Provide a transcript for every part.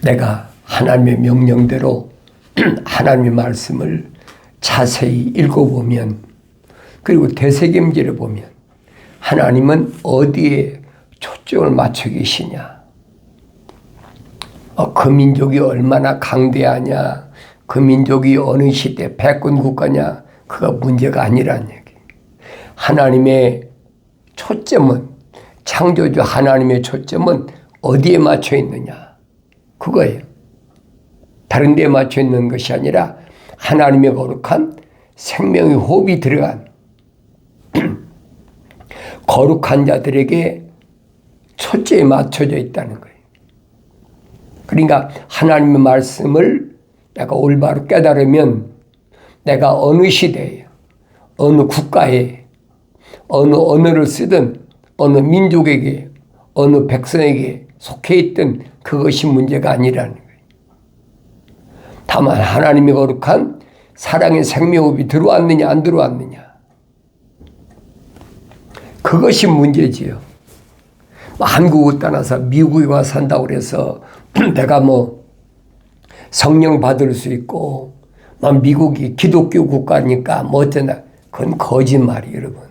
내가 하나님의 명령대로 하나님의 말씀을 자세히 읽어보면, 그리고 되새김질을 보면 하나님은 어디에 초점을 맞춰 계시냐, 그 민족이 얼마나 강대하냐, 그 민족이 어느 시대 패권 국가냐, 그가 문제가 아니라는 얘기. 하나님의 초점은, 창조주 하나님의 초점은 어디에 맞춰 있느냐, 그거예요. 다른 데에 맞춰 있는 것이 아니라 하나님의 거룩한 생명의 호흡이 들어간 거룩한 자들에게 초점이 맞춰져 있다는 거예요. 그러니까 하나님의 말씀을 내가 올바로 깨달으면 내가 어느 시대에, 어느 국가에, 어느 언어를 쓰든 어느 민족에게, 어느 백성에게 속해 있든 그것이 문제가 아니라는 거예요. 다만 하나님의 거룩한 사랑의 생명호흡이 들어왔느냐 안 들어왔느냐, 그것이 문제지요. 한국을 떠나서 미국에 와 산다고 그래서 내가 성령 받을 수 있고 미국이 기독교 국가니까 어쩌나, 그건 거짓말이에요, 여러분.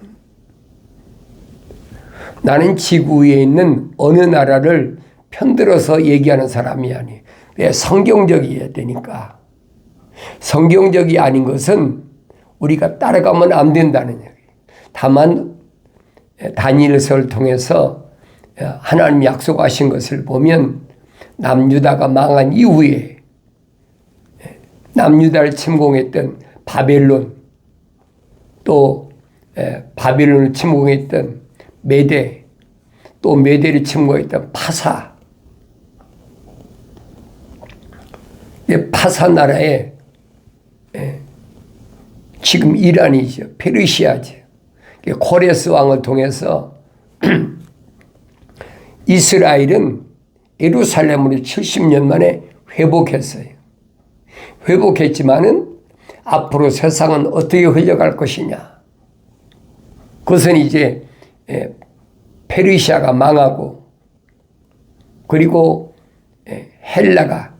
나는 지구 위에 있는 어느 나라를 편들어서 얘기하는 사람이 아니에요. 왜? 성경적이어야 되니까. 성경적이 아닌 것은 우리가 따라가면 안 된다는 얘기예요. 다만 다니엘서를 통해서 하나님이 약속하신 것을 보면 남유다가 망한 이후에 남유다를 침공했던 바벨론, 또 바벨론을 침공했던 메대, 또 메대를 침공했던 파사, 파사 나라에 지금 이란이죠, 페르시아죠. 코레스 왕을 통해서 이스라엘은 예루살렘으로 70년 만에 회복했어요. 회복했지만은 앞으로 세상은 어떻게 흘러갈 것이냐. 그것은 이제 페르시아가 망하고, 그리고 헬라가,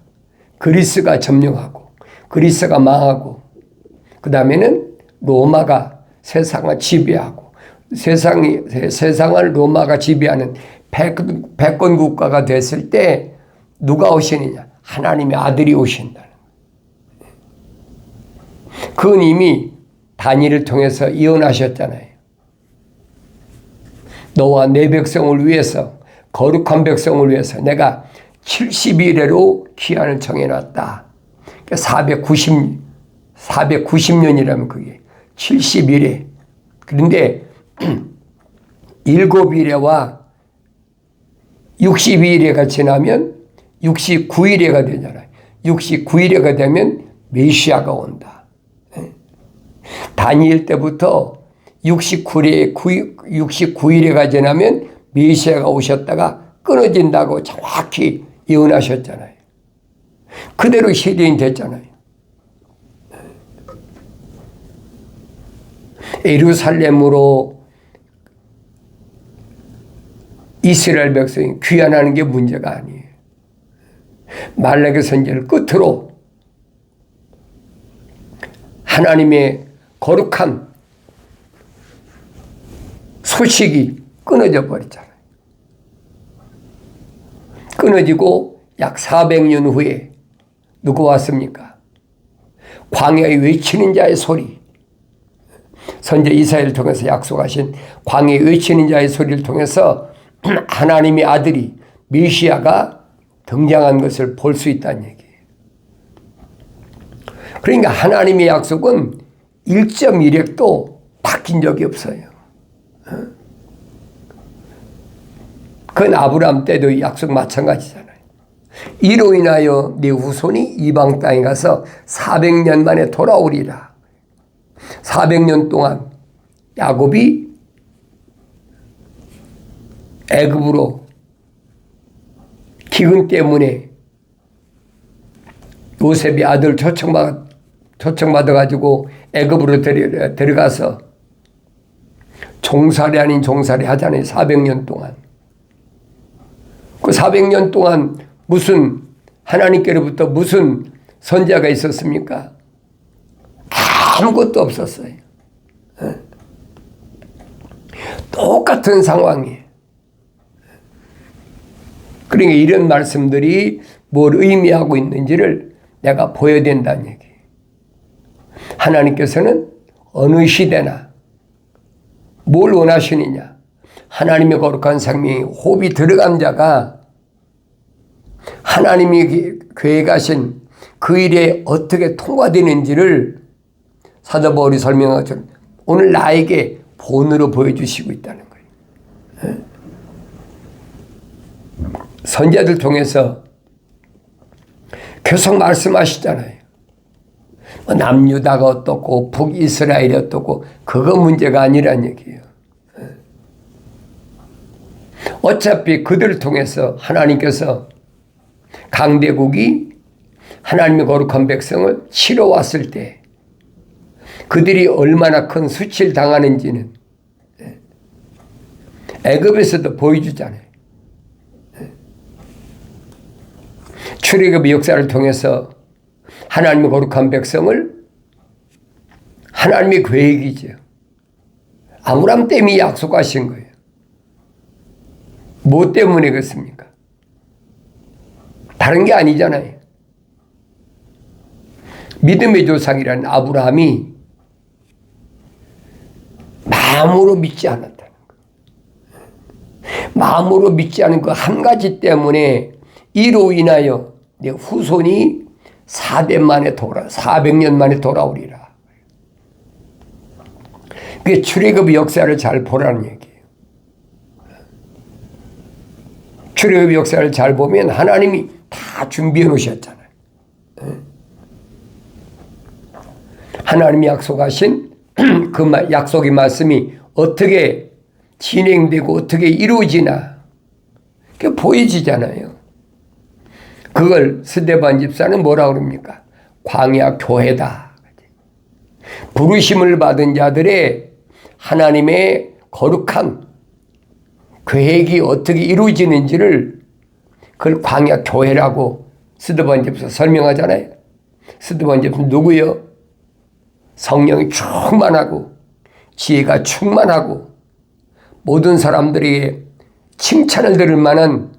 그리스가 점령하고, 그리스가 망하고, 그 다음에는 로마가 세상을 지배하고, 세상을 로마가 지배하는 패권 국가가 됐을 때 누가 오시느냐? 하나님의 아들이 오신다는 거예요. 그건 이미 다니엘을 통해서 예언하셨잖아요. 너와 내 백성을 위해서, 거룩한 백성을 위해서 내가 70일에로 기한을 정해놨다. 490년이라면 그게 70일에. 그런데 7일에와 62일에가 지나면 69일에가 되잖아요. 69일에가 되면 메시아가 온다. 다니엘 때부터 69일에가 지나면 메시아가 오셨다가 끊어진다고 정확히 예언하셨잖아요. 그대로 실현이 됐잖아요. 예루살렘으로 이스라엘 백성이 귀환하는 게 문제가 아니에요. 말라기 선지를 끝으로 하나님의 거룩한 소식이 끊어져 버리잖아요. 끊어지고 약 400년 후에 누가 왔습니까? 광야에 외치는 자의 소리. 선지 이사야를 통해서 약속하신 광야에 외치는 자의 소리를 통해서 하나님의 아들이, 메시아가 등장한 것을 볼 수 있다는 얘기예요. 그러니까 하나님의 약속은 1.1획도 바뀐 적이 없어요. 그건 아브라함 때도 약속 마찬가지잖아요. 이로 인하여 네 후손이 이방 땅에 가서 400년 만에 돌아오리라. 400년 동안 야곱이 애굽으로 기근 때문에 요셉이 아들 초청받아가지고 애굽으로 데려가서 종살이 아닌 종살이 하잖아요. 400년 동안. 그 400년 동안 무슨 하나님께로부터 무슨 선자가 있었습니까? 아무것도 없었어요. 똑같은 상황이에요. 그러니까 이런 말씀들이 뭘 의미하고 있는지를 내가 보여야 된다는 얘기예요. 하나님께서는 어느 시대나 뭘 원하시느냐, 하나님의 거룩한 생명이 호흡이 들어간 자가 하나님이 계획하신 그 일에 어떻게 통과되는지를 사도 바울이 설명한 것처럼 오늘 나에게 본으로 보여주시고 있다는 거예요. 선지자들 통해서 계속 말씀하시잖아요. 남유다가 어떻고 북이스라엘이 어떻고 그거 문제가 아니란 얘기예요. 어차피 그들을 통해서 하나님께서 강대국이 하나님의 거룩한 백성을 치러 왔을 때 그들이 얼마나 큰 수치를 당하는지는 애굽에서도 보여주잖아요. 출애굽의 역사를 통해서 하나님의 거룩한 백성을 하나님의 계획이죠. 아브라함 때문에 약속하신 거예요. 뭐 때문에 그렇습니까? 다른 게 아니잖아요. 믿음의 조상이라는 아브라함이 마음으로 믿지 않았다는 거예요. 마음으로 믿지 않은 그 한 가지 때문에 이로 인하여 내 후손이 400년 만에 돌아오리라. 그게 출애굽의 역사를 잘 보라는 얘기예요. 출애굽의 역사를 잘 보면 하나님이 다 준비해 놓으셨잖아요. 하나님이 약속하신 그 약속의 말씀이 어떻게 진행되고 어떻게 이루어지나 그게 보여지잖아요. 그걸 스데반 집사는 뭐라 그럽니까? 광야 교회다. 부르심을 받은 자들의 하나님의 거룩한 계획이 어떻게 이루어지는지를 그걸 광야 교회라고 스데반 집사 설명하잖아요. 스데반 집사 누구요? 성령이 충만하고 지혜가 충만하고 모든 사람들에게 칭찬을 들을 만한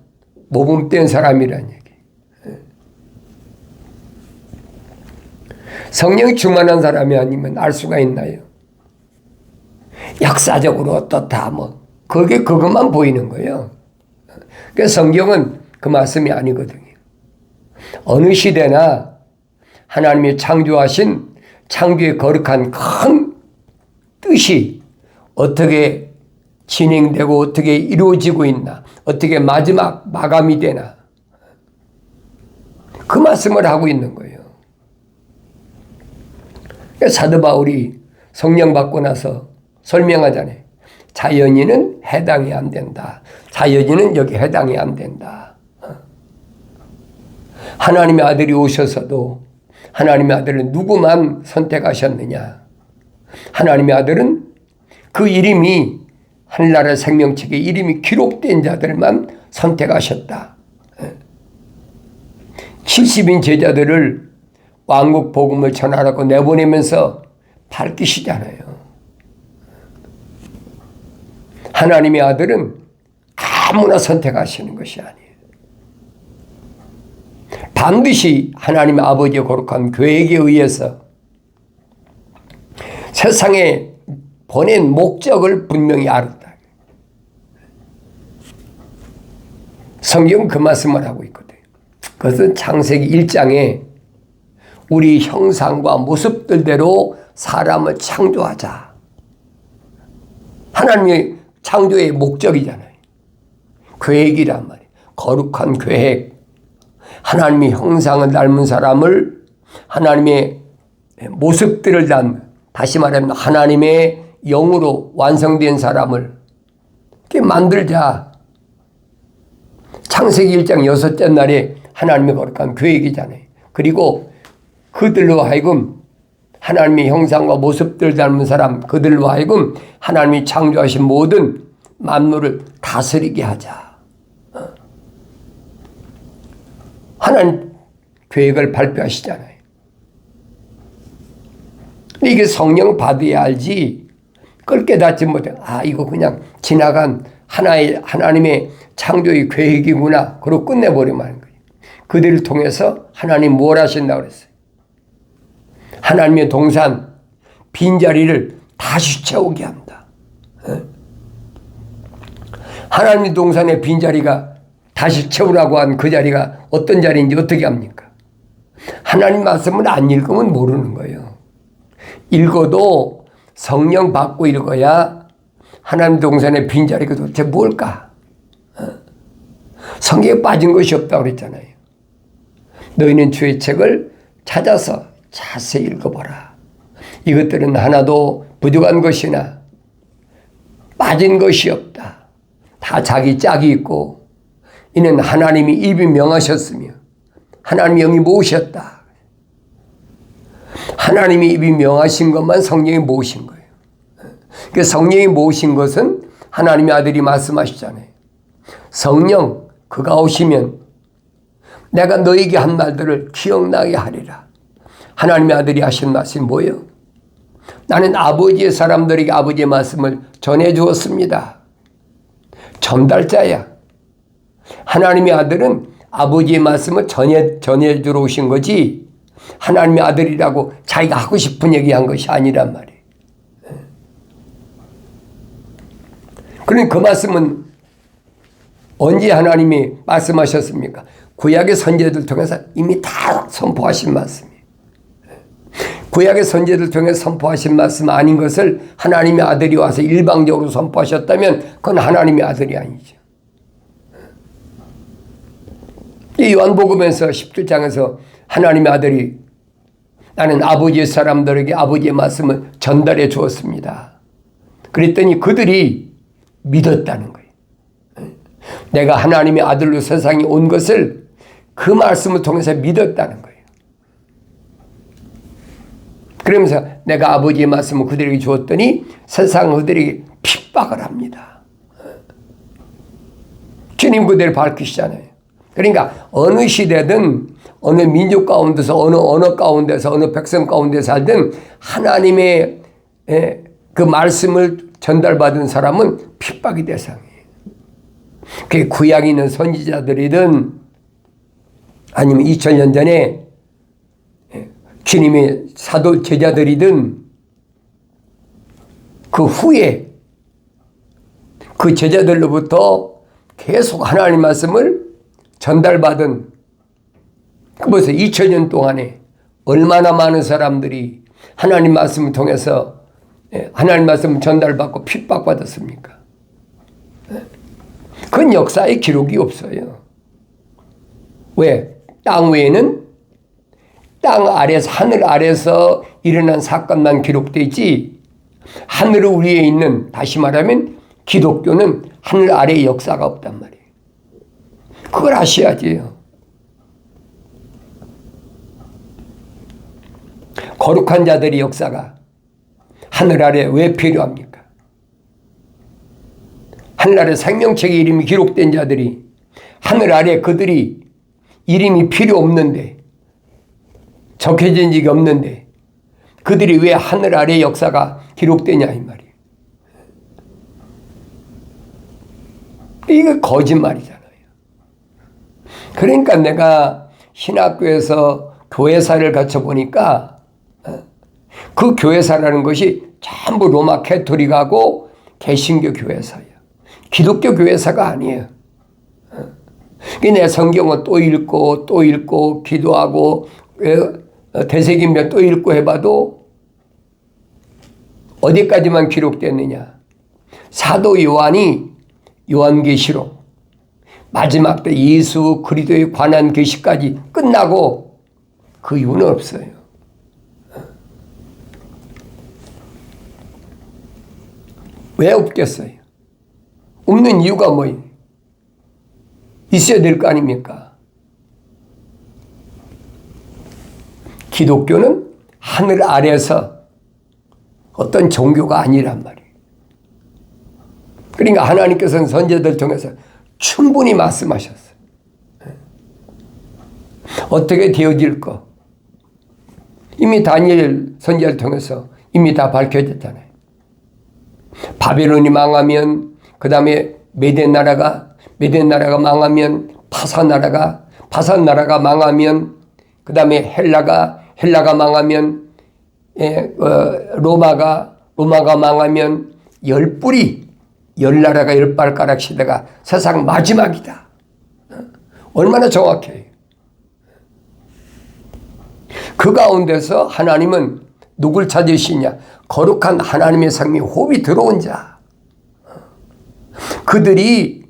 모범된 사람이라는 얘기. 성령이 충만한 사람이 아니면 알 수가 있나요? 역사적으로 어떻다 그게 그것만 보이는 거예요. 그래서 성경은 그 말씀이 아니거든요. 어느 시대나 하나님이 창조하신 창조의 거룩한 큰 뜻이 어떻게 진행되고 어떻게 이루어지고 있나, 어떻게 마지막 마감이 되나, 그 말씀을 하고 있는 거예요. 사도 바울이 성령 받고 나서 설명하잖아요. 자연인은 해당이 안 된다. 자연인은 여기 해당이 안 된다. 하나님의 아들이 오셔서도 하나님의 아들은 누구만 선택하셨느냐. 하나님의 아들은 그 이름이 하늘나라 생명책에 이름이 기록된 자들만 선택하셨다. 70인 제자들을 왕국 복음을 전하라고 내보내면서 밝히시잖아요. 하나님의 아들은 아무나 선택하시는 것이 아니에요. 반드시 하나님의 아버지의 거룩한 계획에 의해서 세상에 보낸 목적을 분명히 알았다. 성경은 그 말씀을 하고 있거든요. 그것은 창세기 1장에 우리 형상과 모습들대로 사람을 창조하자. 하나님의 창조의 목적이잖아요. 계획이란 말이에요. 거룩한 계획. 하나님의 형상을 닮은 사람을 하나님의 모습들을 닮은, 다시 말하면 하나님의 영으로 완성된 사람을 이렇게 만들자. 창세기 1장 6째 날에 하나님의 거룩한 계획이잖아요. 그리고 그들로 하여금 하나님의 형상과 모습들 닮은 사람, 그들로 하여금 하나님이 창조하신 모든 만물을 다스리게 하자. 하나님 계획을 발표하시잖아요. 이게 성령 받아야 알지, 그걸 깨닫지 못해. 이거 그냥 지나간 하나님의 창조의 계획이구나, 그러고 끝내버리면 하는 거예요. 그들을 통해서 하나님 뭘 하신다고 그랬어요? 하나님의 동산, 빈자리를 다시 채우게 합니다. 하나님의 동산의 빈자리가 다시 채우라고 한 그 자리가 어떤 자리인지 어떻게 합니까? 하나님 말씀을 안 읽으면 모르는 거예요. 읽어도 성령 받고 읽어야 하나님 동산의 빈자리가 도대체 뭘까? 성경에 빠진 것이 없다고 그랬잖아요. 너희는 주의 책을 찾아서 자세히 읽어보라. 이것들은 하나도 부족한 것이나 빠진 것이 없다. 다 자기 짝이 있고, 이는 하나님이 입이 명하셨으며 하나님의 영이 모으셨다. 하나님이 입이 명하신 것만 성령이 모으신 거예요. 그 성령이 모으신 것은 하나님의 아들이 말씀하시잖아요. 성령, 그가 오시면 내가 너에게 한 말들을 기억나게 하리라. 하나님의 아들이 하신 말씀이 뭐예요? 나는 아버지의 사람들에게 아버지의 말씀을 전해 주었습니다. 전달자야. 하나님의 아들은 아버지의 말씀을 전해주러 오신 거지, 하나님의 아들이라고 자기가 하고 싶은 얘기한 것이 아니란 말이에요. 그러니까 그 말씀은 언제 하나님이 말씀하셨습니까? 구약의 선지자들 통해서 이미 다 선포하신 말씀이에요. 구약의 선지자들 통해서 선포하신 말씀 아닌 것을 하나님의 아들이 와서 일방적으로 선포하셨다면 그건 하나님의 아들이 아니죠. 이 요한복음에서 17장에서 하나님의 아들이 나는 아버지의 사람들에게 아버지의 말씀을 전달해 주었습니다. 그랬더니 그들이 믿었다는 거예요. 내가 하나님의 아들로 세상에 온 것을 그 말씀을 통해서 믿었다는 거예요. 그러면서 내가 아버지의 말씀을 그들에게 주었더니 세상 그들에게 핍박을 합니다. 주님 그대를 밝히시잖아요. 그러니까 어느 시대든 어느 민족 가운데서 어느 언어 가운데서 어느 백성 가운데 살든 하나님의 그 말씀을 전달받은 사람은 핍박의 대상이에요. 그게 구약에 있는 선지자들이든 아니면 2000년 전에 주님의 사도 제자들이든 그 후에 그 제자들로부터 계속 하나님 말씀을 전달받은, 그래서 2000년 동안에 얼마나 많은 사람들이 하나님 말씀을 통해서 하나님 말씀을 전달받고 핍박받았습니까? 그건 역사의 기록이 없어요. 왜? 땅 외에는 땅 아래서, 하늘 아래서 일어난 사건만 기록되어 있지, 하늘 위에 있는, 다시 말하면 기독교는 하늘 아래의 역사가 없단 말이에요. 그걸 아셔야지요. 거룩한 자들의 역사가 하늘 아래 왜 필요합니까? 하늘 아래 생명책의 이름이 기록된 자들이 하늘 아래 그들이 이름이 필요 없는데, 적혀진 적이 없는데 그들이 왜 하늘 아래 역사가 기록되냐 이 말이에요. 이게 거짓말이잖아요. 그러니까 내가 신학교에서 교회사를 거쳐보니까 그 교회사라는 것이 전부 로마 캐토릭하고 개신교 교회사예요. 기독교 교회사가 아니에요. 내 성경은 또 읽고 또 읽고 기도하고 되새기며 또 읽고 해봐도 어디까지만 기록됐느냐. 사도 요한이 요한계시록 마지막 때 예수 그리스도에 관한 계시까지 끝나고 그 이유는 없어요. 왜 없겠어요? 없는 이유가 뭐예요? 있어야 될 거 아닙니까? 기독교는 하늘 아래서 어떤 종교가 아니란 말이에요. 그러니까 하나님께서는 선지자들 통해서 충분히 말씀하셨어요. 어떻게 되어질 거. 이미 다니엘 선지자를 통해서 이미 다 밝혀졌잖아요. 바벨론이 망하면 그 다음에 메덴 나라가 망하면 파산 나라가 망하면 그 다음에 헬라가 망하면 로마가 망하면 열 나라가 열 발가락 시대가 세상 마지막이다. 얼마나 정확해요. 그 가운데서 하나님은 누굴 찾으시냐? 거룩한 하나님의 성이 호흡이 들어온 자. 그들이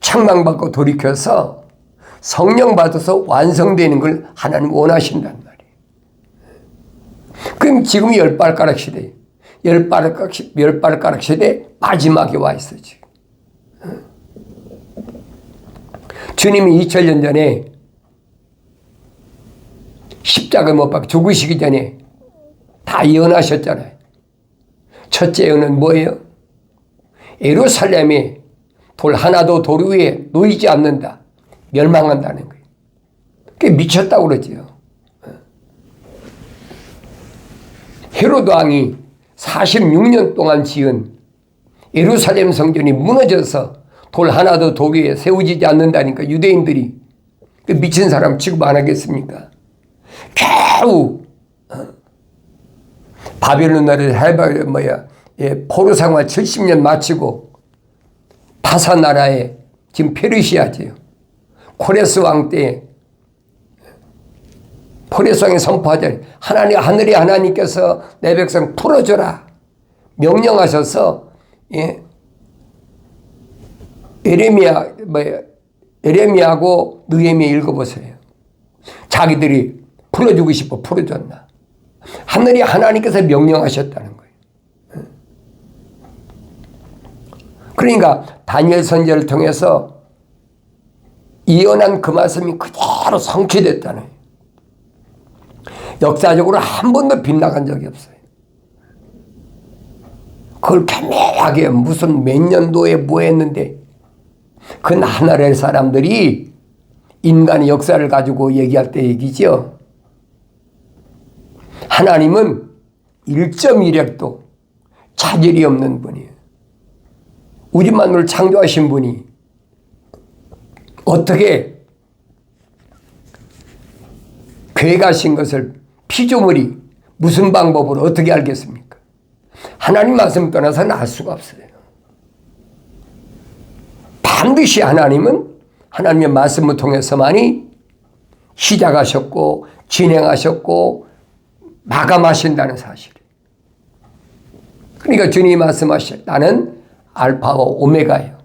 책망받고 돌이켜서 성령 받아서 완성되는 걸 하나님 원하신단 말이에요. 그럼 지금 열 발가락 시대예요. 열 발가락 시대 마지막에 와 있어 지금. 주님이 2000년 전에 십자가에 못 박혀 죽으시기 전에 다 예언하셨잖아요. 첫째 예언은 뭐예요? 예루살렘에 돌 하나도 돌 위에 놓이지 않는다. 멸망한다는 거예요. 그게 미쳤다고 그러지요. 헤로드 왕이 46년 동안 지은 예루살렘 성전이 무너져서 돌 하나도 돌 위에 세워지지 않는다니까 유대인들이 그 미친 사람 취급 안 하겠습니까? 겨우 바벨론 나라에 포로 생활 70년 마치고 파산 나라에 지금 페르시아지요. 코레스 왕 때 코레스 왕이 선포하자 하늘의 하나님께서 내 백성 풀어줘라 명령하셔서 에레미야하고 느헤미야 읽어보세요. 자기들이 풀어주고 싶어 풀어줬나? 하늘이 하나님께서 명령하셨다는 거예요. 그러니까 다니엘 선지자를 통해서 예언한 그 말씀이 그대로 성취됐다는 거예요. 역사적으로 한 번도 빗나간 적이 없어요. 그걸 애매하게 무슨 몇 년도에 뭐 했는데 그 나라의 사람들이 인간의 역사를 가지고 얘기할 때 얘기죠. 하나님은 1.1핵도 차질이 없는 분이에요. 우주 만물을 창조하신 분이 어떻게 계획하신 것을 피조물이 무슨 방법으로 어떻게 알겠습니까? 하나님 말씀 떠나서는 알 수가 없어요. 반드시 하나님은 하나님의 말씀을 통해서만이 시작하셨고 진행하셨고 마감하신다는 사실이에요. 그러니까 주님이 말씀하실 나는 알파와 오메가예요.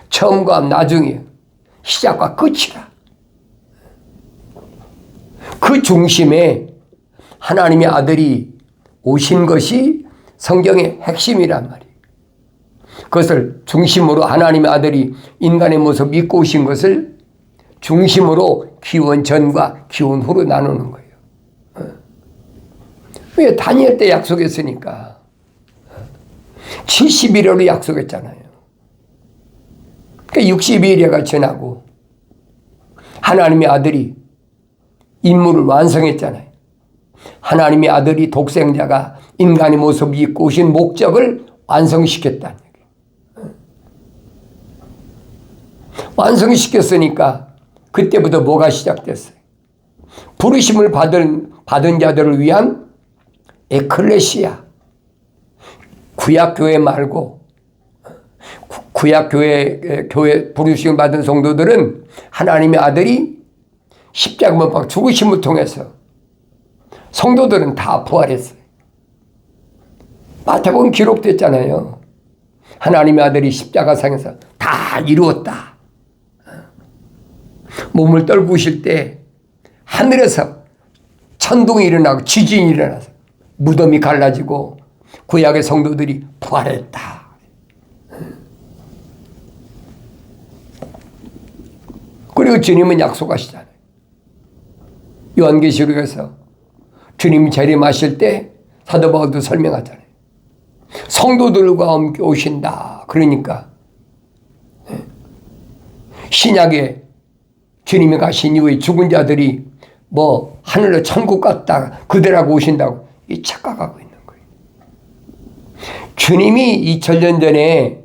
처음과 나중이에요. 시작과 끝이라. 그 중심에 하나님의 아들이 오신 것이 성경의 핵심이란 말이에요. 그것을 중심으로 하나님의 아들이 인간의 모습 입고 오신 것을 중심으로 기원 전과 기원 후로 나누는 거예요. 왜? 다니엘 때 약속했으니까. 70일으로 약속했잖아요. 그러니까 62일여가 지나고 하나님의 아들이 임무를 완성했잖아요. 하나님의 아들이 독생자가 인간의 모습을 입고 오신 목적을 완성시켰다는 얘기예요. 완성시켰으니까 그때부터 뭐가 시작됐어요? 부르심을 받은 자들을 위한 에클레시아. 구약교회 말고 구약교회 부르심을 받은 성도들은 하나님의 아들이 십자가 못 박혀 죽으심을 통해서 성도들은 다 부활했어요. 마태복음 기록됐잖아요. 하나님의 아들이 십자가상에서 다 이루었다. 몸을 떨구실 때 하늘에서 천둥이 일어나고 지진이 일어나서 무덤이 갈라지고 구약의 성도들이 부활했다. 그리고 주님은 약속하시잖아요. 요한계시록에서 주님이 재림하실 때 사도 바울도 설명하잖아요. 성도들과 함께 오신다. 그러니까 신약의 주님이 가신 이후에 죽은 자들이 뭐 하늘로 천국 갔다 그대라고 오신다고 이 착각하고 있는 거예요. 주님이 2000년 전에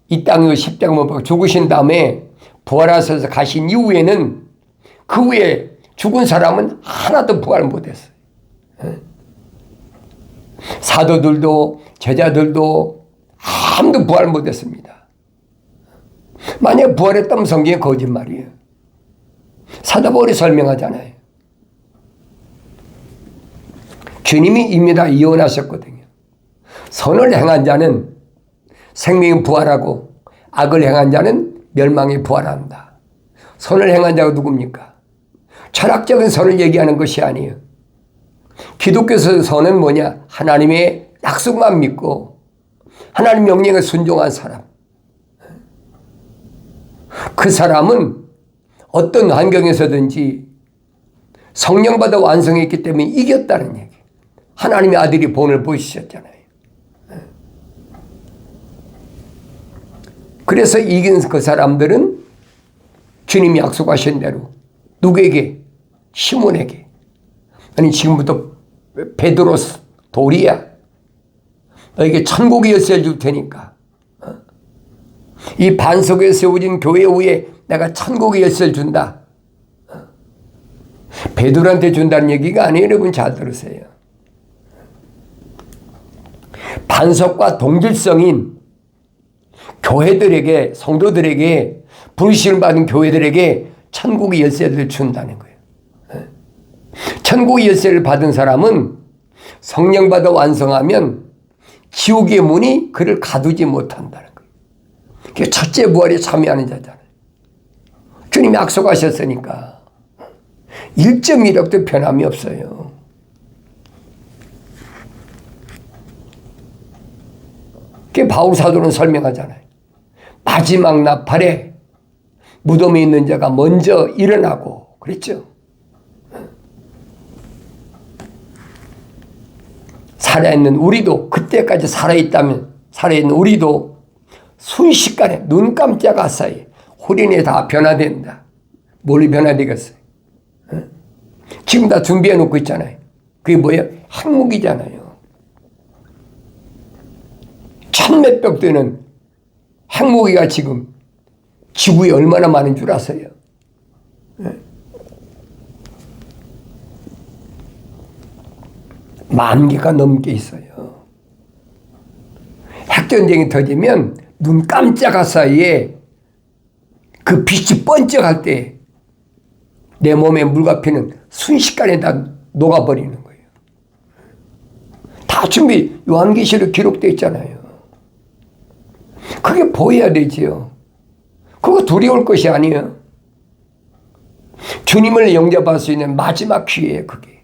이 땅에 십자가 못 박혀 죽으신 다음에 부활하셔서 가신 이후에는 그 후에 죽은 사람은 하나도 부활 못했어요. 사도들도 제자들도 아무도 부활 못했습니다. 만약 부활했다면 성경이 거짓말이에요. 사도 바울이 설명하잖아요. 주님이 이미 다 예언하셨거든요. 선을 행한 자는 생명이 부활하고 악을 행한 자는 멸망에 부활한다. 선을 행한 자가 누굽니까? 철학적인 선을 얘기하는 것이 아니에요. 기독교에서 선은 뭐냐? 하나님의 약속만 믿고 하나님 명령에 순종한 사람. 그 사람은 어떤 환경에서든지 성령받아 완성했기 때문에 이겼다는 얘기. 하나님의 아들이 본을 보이셨잖아요. 그래서 이긴 그 사람들은 주님이 약속하신 대로 누구에게? 시몬에게. 아니 지금부터 베드로스 도리야. 너에게 천국의 열쇠를 줄 테니까. 이 반석에 세워진 교회 위에 내가 천국의 열쇠를 준다. 베드로한테 준다는 얘기가 아니에요. 여러분 잘 들으세요. 반석과 동질성인 교회들에게, 성도들에게, 부르심을 받은 교회들에게 천국의 열쇠를 준다는 거예요. 천국의 열쇠를 받은 사람은 성령 받아 완성하면 지옥의 문이 그를 가두지 못한다는 거예요. 그게 첫째 부활에 참여하는 자잖아요. 주님이 약속하셨으니까 1.1억도 변함이 없어요. 그게 바울 사도는 설명하잖아요. 마지막 나팔에 무덤에 있는 자가 먼저 일어나고 그랬죠. 살아있는 우리도 그때까지 살아있다면 살아있는 우리도 순식간에 눈 깜짝할 사이 호련이 다 변화된다. 뭘로 변화되겠어요? 지금 다 준비해 놓고 있잖아요. 그게 뭐예요? 핵무기잖아요. 천몇백 되는 핵무기가 지금 지구에 얼마나 많은 줄 아세요? 만 개가 넘게 있어요. 핵전쟁이 터지면 눈 깜짝할 사이에 그 빛이 번쩍할 때 내 몸에 물과피는 순식간에 다 녹아버리는 거예요. 다 준비 요한계시록 기록되어 있잖아요. 그게 보여야 되지요. 그거 두려울 것이 아니에요. 주님을 영접할 수 있는 마지막 기회예요. 그게.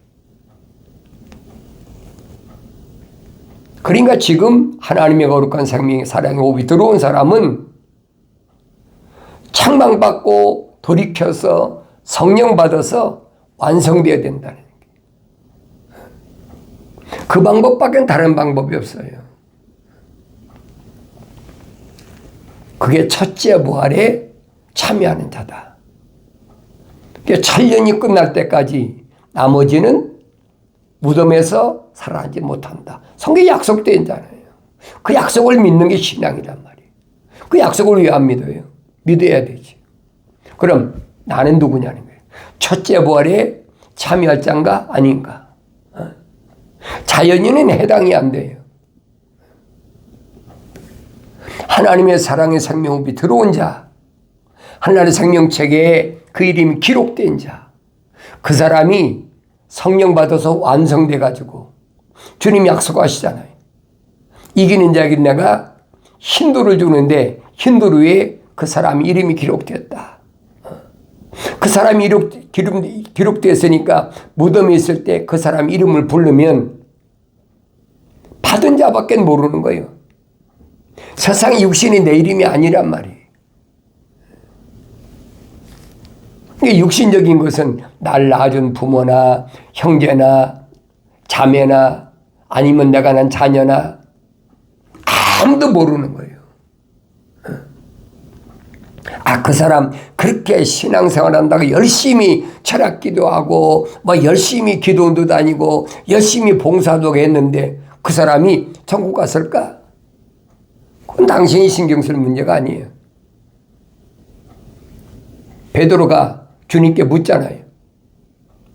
그러니까 지금 하나님의 거룩한 생명의 사랑의 호흡이 들어온 사람은 책망받고 돌이켜서 성령 받아서 완성되어야 된다는 얘기예요. 그 방법밖에 다른 방법이 없어요. 그게 첫째 부활에 참여하는 자다. 천년이 끝날 때까지 나머지는 무덤에서 살아나지 못한다. 성경에 약속된 자예요. 그 약속을 믿는 게 신앙이란 말이에요. 그 약속을 왜 안 믿어요? 믿어야 되지. 그럼 나는 누구냐는 거예요. 첫째 부활에 참여할 자인가 아닌가. 자연인은 해당이 안 돼요. 하나님의 사랑의 생명호흡이 들어온 자, 하나님의 생명책에 그 이름이 기록된 자, 그 사람이 성령 받아서 완성돼 가지고 주님이 약속하시잖아요. 이기는 자에게 내가 힌도를 주는데 힌도루에 그 사람 이름이 기록됐다. 그 사람이 기록됐으니까 무덤에 있을 때 그 사람 이름을 부르면 받은 자밖에 모르는 거예요. 세상 육신이 내 이름이 아니란 말이에요. 육신적인 것은 날 낳아준 부모나 형제나 자매나 아니면 내가 난 자녀나 아무도 모르는 거예요. 그 사람 그렇게 신앙생활 한다고 열심히 철학 기도하고 열심히 기도원도 다니고 열심히 봉사도 했는데 그 사람이 천국 갔을까? 그건 당신이 신경 쓸 문제가 아니에요. 베드로가 주님께 묻잖아요.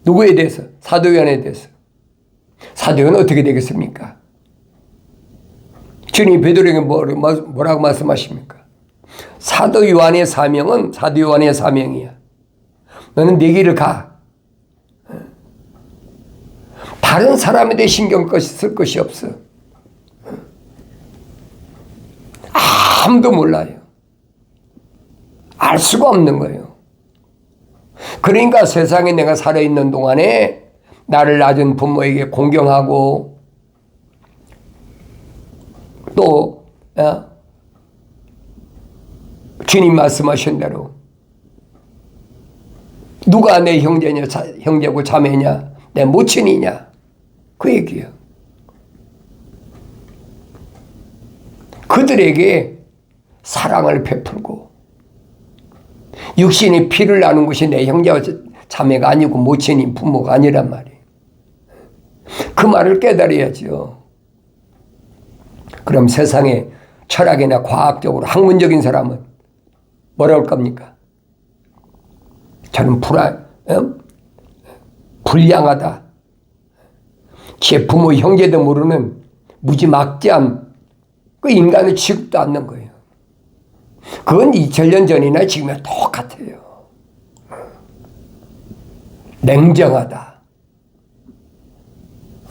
누구에 대해서? 사도 요한에 대해서. 사도 요한은 어떻게 되겠습니까? 주님이 베드로에게 뭐라고 말씀하십니까? 사도 요한의 사명은 사도 요한의 사명이야. 너는 네 길을 가. 다른 사람에 대해 신경 쓸 것이 없어. 아무도 몰라요. 알 수가 없는 거예요. 그러니까 세상에 내가 살아있는 동안에 나를 낳은 부모에게 공경하고 또 주님 말씀하신 대로 누가 내 형제냐, 형제고 자매냐, 내 모친이냐, 그 얘기예요. 그들에게 사랑을 베풀고 육신이 피를 나눈 것이 내 형제와 자매가 아니고 모친인 부모가 아니란 말이에요. 그 말을 깨달아야죠. 그럼 세상에 철학이나 과학적으로 학문적인 사람은 뭐라고 할 겁니까? 저는 불량하다. 제 부모 형제도 모르는 무지막지한 그 인간을 취급도 않는 거예요. 그건 2000년 전이나 지금이나 똑같아요. 냉정하다.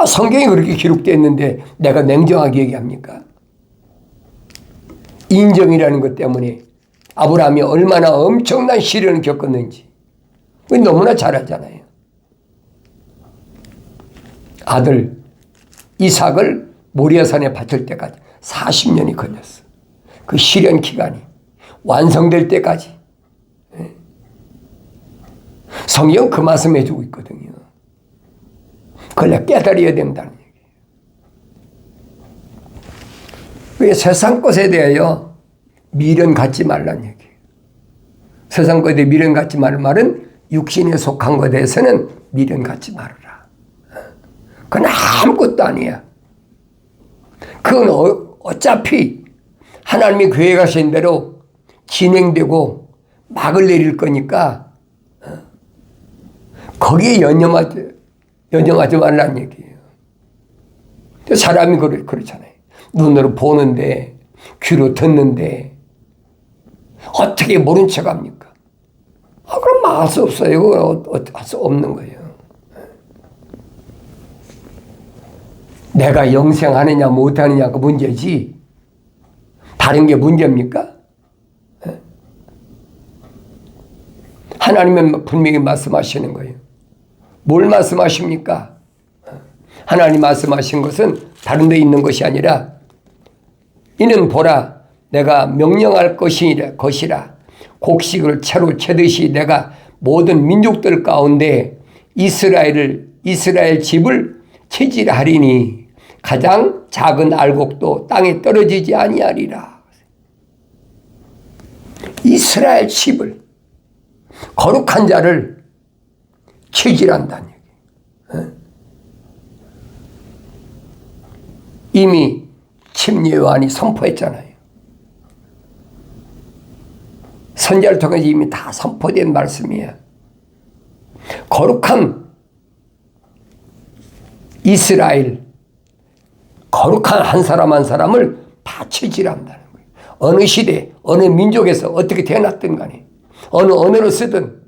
성경이 그렇게 기록되어 있는데 내가 냉정하게 얘기합니까? 인정이라는 것 때문에 아브라함이 얼마나 엄청난 시련을 겪었는지 너무나 잘 알잖아요. 아들 이삭을 모리아산에 바칠 때까지 40년이 걸렸어. 그 시련 기간이 완성될 때까지. 성경 그 말씀 해주고 있거든요. 그걸 내가 깨달아야 된다는 얘기예요. 왜 세상 것에 대하여 미련 갖지 말라는 얘기예요. 세상 것에 대해 미련 갖지 말을 말은 육신에 속한 것에 대해서는 미련 갖지 말아라. 그건 아무것도 아니야. 그건 어차피 하나님이 계획하신 대로 진행되고 막을 내릴 거니까 거기에 연연하지 말라는 얘기예요. 사람이 그렇잖아요. 눈으로 보는데 귀로 듣는데 어떻게 모른 척 합니까? 그럼 할 수 없어요. 할 수 없는 거예요. 내가 영생하느냐 못하느냐가 문제지 다른 게 문제입니까? 하나님은 분명히 말씀하시는 거예요. 뭘 말씀하십니까? 하나님 말씀하신 것은 다른 데 있는 것이 아니라 이는 보라 내가 명령할 것이라 곡식을 채로 채듯이 내가 모든 민족들 가운데 이스라엘 집을 채질하리니 가장 작은 알곡도 땅에 떨어지지 아니하리라. 이스라엘 집을 거룩한 자를 채질한다는 얘기예요. 이미 침례 요한이 선포했잖아요. 선지자를 통해서 이미 다 선포된 말씀이에요. 거룩한 이스라엘, 거룩한 한 사람 한 사람을 다 채질한다는 거예요. 어느 시대, 어느 민족에서 어떻게 태어났든 간에 어느 언어를 쓰든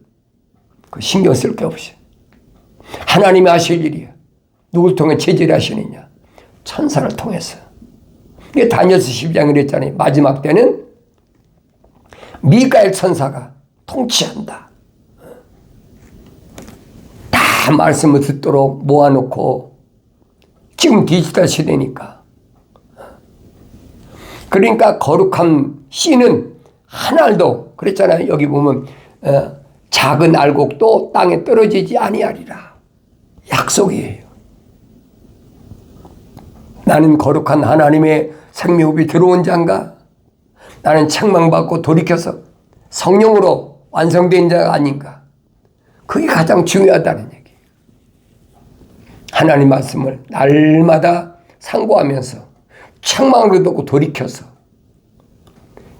그 신경 쓸 게 없이 하나님이 하실 일이야. 누굴 통해 채질하시느냐? 천사를 통해서. 이게 다니엘서 12장에 그랬잖아요. 마지막 때는 미가엘 천사가 통치한다. 다 말씀을 듣도록 모아놓고 지금 디지털 시대니까. 그러니까 거룩한 씨는 하나도 그랬잖아요. 여기 보면 작은 알곡도 땅에 떨어지지 아니하리라. 약속이에요. 나는 거룩한 하나님의 생명흡이 들어온 자인가? 나는 책망받고 돌이켜서 성령으로 완성된 자가 아닌가. 그게 가장 중요하다는 얘기예요. 하나님 말씀을 날마다 상고하면서 책망을 듣고 돌이켜서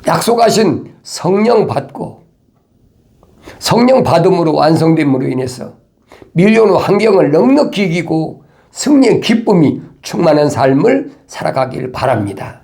약속하신 성령 받고 성령 받음으로 완성됨으로 인해서 밀려오는 환경을 넉넉히 이기고 승리의 기쁨이 충만한 삶을 살아가길 바랍니다.